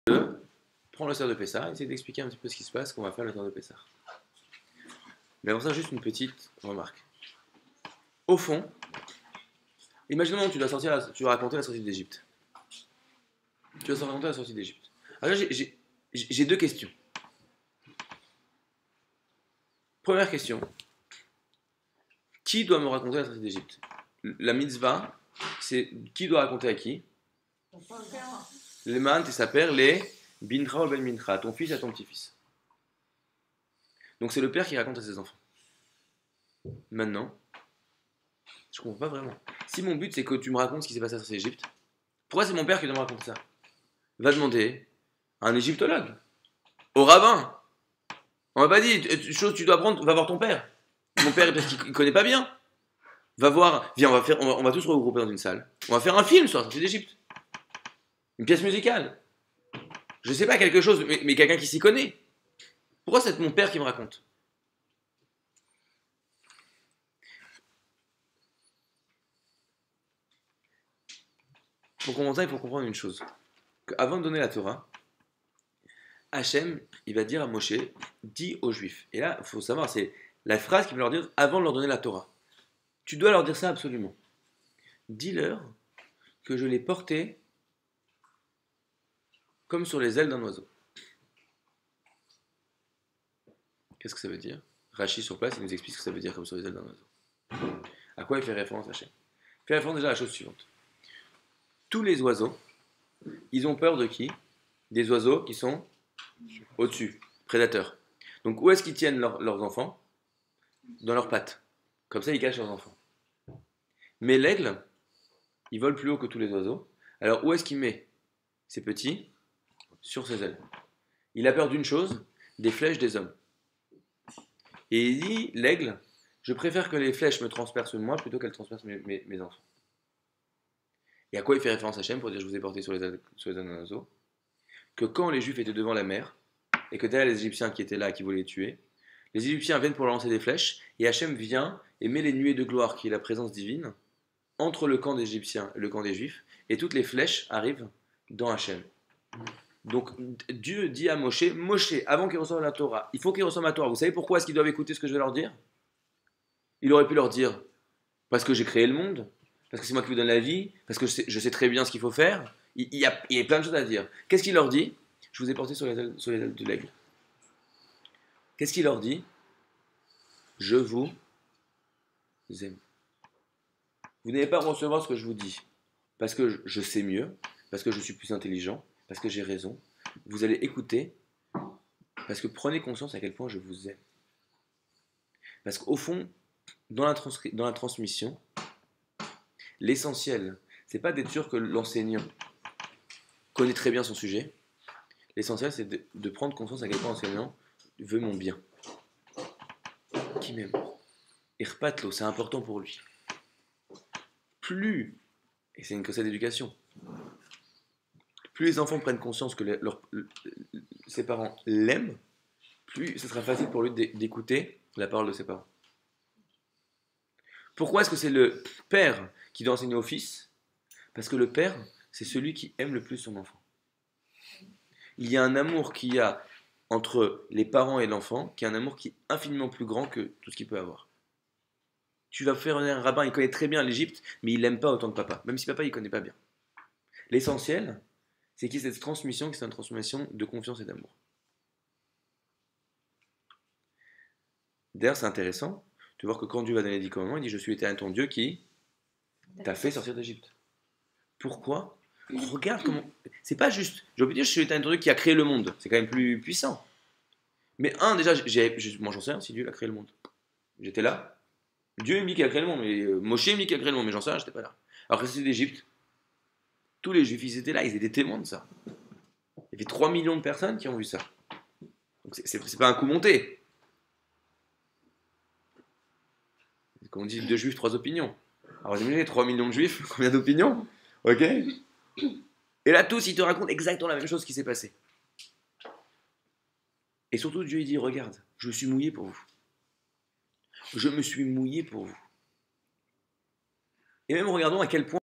de prendre le sort de Pessah et essayer d'expliquer un petit peu ce qui se passe, qu'on va faire le sort de Pessah. Mais avant ça, juste une petite remarque. Au fond, imaginons que tu dois raconter la sortie d'Égypte. Tu dois raconter la sortie d'Égypte. Alors j'ai deux questions. Première question. Qui doit me raconter la sortie d'Égypte? La mitzvah, c'est qui doit raconter à qui? Les man, et sa père, les bintra ou ben bintra, ton fils à ton petit-fils. Donc c'est le père qui raconte à ses enfants. Maintenant, je comprends pas vraiment. Si mon but c'est que tu me racontes ce qui s'est passé sur Égypte, pourquoi c'est mon père qui doit me raconter ça? Va demander à un égyptologue, au rabbin. On m'a pas dit, chose tu dois apprendre, va voir ton père. Mon père, parce qu'il connaît pas bien. Va voir, viens, on va tous se regrouper dans une salle. On va faire un film sur la sortie d'Égypte. Une pièce musicale. Je sais pas, quelque chose, mais quelqu'un qui s'y connaît. Pourquoi c'est mon père qui me raconte? Pour comprendre ça, il faut comprendre une chose. Avant de donner la Torah, Hachem, il va dire à Moshe, dis aux Juifs. Et là, il faut savoir, c'est la phrase qu'il va leur dire avant de leur donner la Torah. Tu dois leur dire ça absolument. Dis-leur que je l'ai porté comme sur les ailes d'un oiseau. Qu'est-ce que ça veut dire? Rachi sur place, il nous explique ce que ça veut dire comme sur les ailes d'un oiseau. À quoi il fait référence Hachem? Il fait référence déjà à la chose suivante. Tous les oiseaux, ils ont peur de qui? Des oiseaux qui sont au-dessus, prédateurs. Donc où est-ce qu'ils tiennent leurs enfants? Dans leurs pattes. Comme ça, ils cachent leurs enfants. Mais l'aigle, il vole plus haut que tous les oiseaux. Alors où est-ce qu'il met ses petits? Sur ses ailes. Il a peur d'une chose, des flèches des hommes. Et il dit, l'aigle, je préfère que les flèches me transpercent moi plutôt qu'elles transpercent mes enfants. Et à quoi il fait référence à Hachem pour dire je vous ai porté sur les ailes d'un oiseau? Que quand les Juifs étaient devant la mer, et que derrière les Égyptiens qui étaient là, qui voulaient les tuer, les Égyptiens viennent pour leur lancer des flèches, et Hachem vient et met les nuées de gloire, qui est la présence divine, entre le camp des Égyptiens et le camp des Juifs, et toutes les flèches arrivent dans Hachem. Donc Dieu dit à Moshe, Moshe, avant qu'il reçoive la Torah, il faut qu'il reçoive la Torah. Vous savez pourquoi est-ce qu'ils doivent écouter ce que je vais leur dire? Il aurait pu leur dire, parce que j'ai créé le monde, parce que c'est moi qui vous donne la vie, parce que je sais très bien ce qu'il faut faire. Il y a plein de choses à dire. Qu'est-ce qu'il leur dit? Je vous ai porté sur les ailes de l'aigle. Qu'est-ce qu'il leur dit? Je vous aime. Vous n'allez pas recevoir ce que je vous dis, parce que je sais mieux, parce que je suis plus intelligent, parce que j'ai raison. Vous allez écouter, parce que prenez conscience à quel point je vous aime. Parce qu'au fond, dans la transmission, l'essentiel, c'est pas d'être sûr que l'enseignant connaît très bien son sujet. L'essentiel, c'est de prendre conscience à quel point l'enseignant veut mon bien. Qui m'aime. Irpatlo, c'est important pour lui. Plus, et c'est une recette d'éducation, plus les enfants prennent conscience que ses parents l'aiment, plus ce sera facile pour lui d'écouter la parole de ses parents. Pourquoi est-ce que c'est le père qui doit enseigner au fils? Parce que le père, c'est celui qui aime le plus son enfant. Il y a un amour qu'il y a entre les parents et l'enfant, qui est un amour qui est infiniment plus grand que tout ce qu'il peut avoir. Tu vas faire un rabbin, il connaît très bien l'Égypte, mais il l'aime pas autant que papa, même si papa il connaît pas bien. L'essentiel, c'est qu'il y ait cette transmission, qui c'est une transmission de confiance et d'amour. D'ailleurs, c'est intéressant de voir que quand Dieu va donner les 10 commandements, il dit je suis l'Éternel ton Dieu qui t'a fait sortir d'Égypte. Pourquoi? Regarde comment. C'est pas juste. J'ai envie de dire je suis l'Éternel ton Dieu qui a créé le monde. C'est quand même plus puissant. Mais déjà, moi j'en sais rien si Dieu a créé le monde. J'étais là. Dieu me dit qu'il a créé le monde, mais Moshe me dit qu'il a créé le monde, mais j'en sais rien, j'étais pas là. Alors que c'est d'Égypte, tous les Juifs, ils étaient là, ils étaient témoins de ça. Il y avait 3 millions de personnes qui ont vu ça. Donc c'est pas un coup monté. Comme on dit, 2 Juifs, 3 opinions. Alors vous imaginez, 3 millions de Juifs, combien d'opinions? Ok? Et là, tous, ils te racontent exactement la même chose qui s'est passée. Et surtout, Dieu, il dit, regarde, je me suis mouillé pour vous. Je me suis mouillé pour vous. Et même regardons à quel point